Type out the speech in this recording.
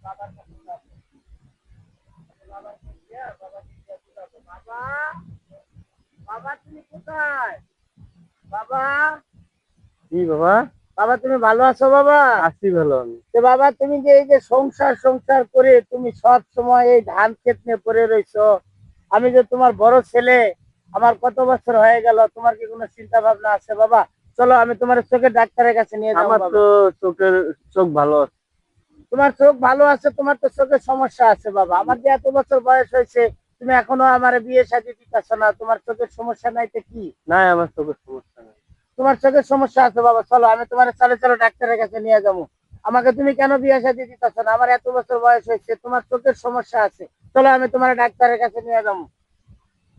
বাবার কাছে যাবো। বাবাকে দিয়া বাবাকে দিয়া বুঝাবো। বাবা, বাবা তুমি কোথায়? বাবা, কি বাবা? বাবা তুমি ভালো আছো বাবা? আছি ভালো আমি। তো বাবা তুমি যে এই যে সংসার সংসার করে তুমি সব সময় এই ধান ক্ষেত নিয়ে পড়ে রইছো, আমি যে তোমার বড় ছেলে, আমার কত বছর হয়ে গেল, তোমার কি কোনো চিন্তা ভাবনা আছে বাবা? চলো আমি তোমার চোখের ডাক্তারের কাছে নিয়ে যাবো আমার বাবা। তো চোখের চোখ ভালো আছে। তোমার চোখ ভালো আছে, তোমার তো চোখের সমস্যা আছে বাবা। আমার যে এত বছর বয়স হয়েছে, তুমি এখনো আমার বিয়ে শাদী দিতেছ না, তোমার চোখের সমস্যা নাই তো কি? নাই, আমার চোখের সমস্যা নাই। তোমার চোখের সমস্যা আছে বাবা, চলো আমি তোমার চলো চলো ডাক্তারের কাছে নিয়ে যাবো। আমাকে তুমি কেন বিয়ে শাদী দিতেছ না? আমার এত বছর বয়স হয়েছে, তোমার চোখের সমস্যা আছে, চলো আমি তোমার ডাক্তারের কাছে নিয়ে যাবো।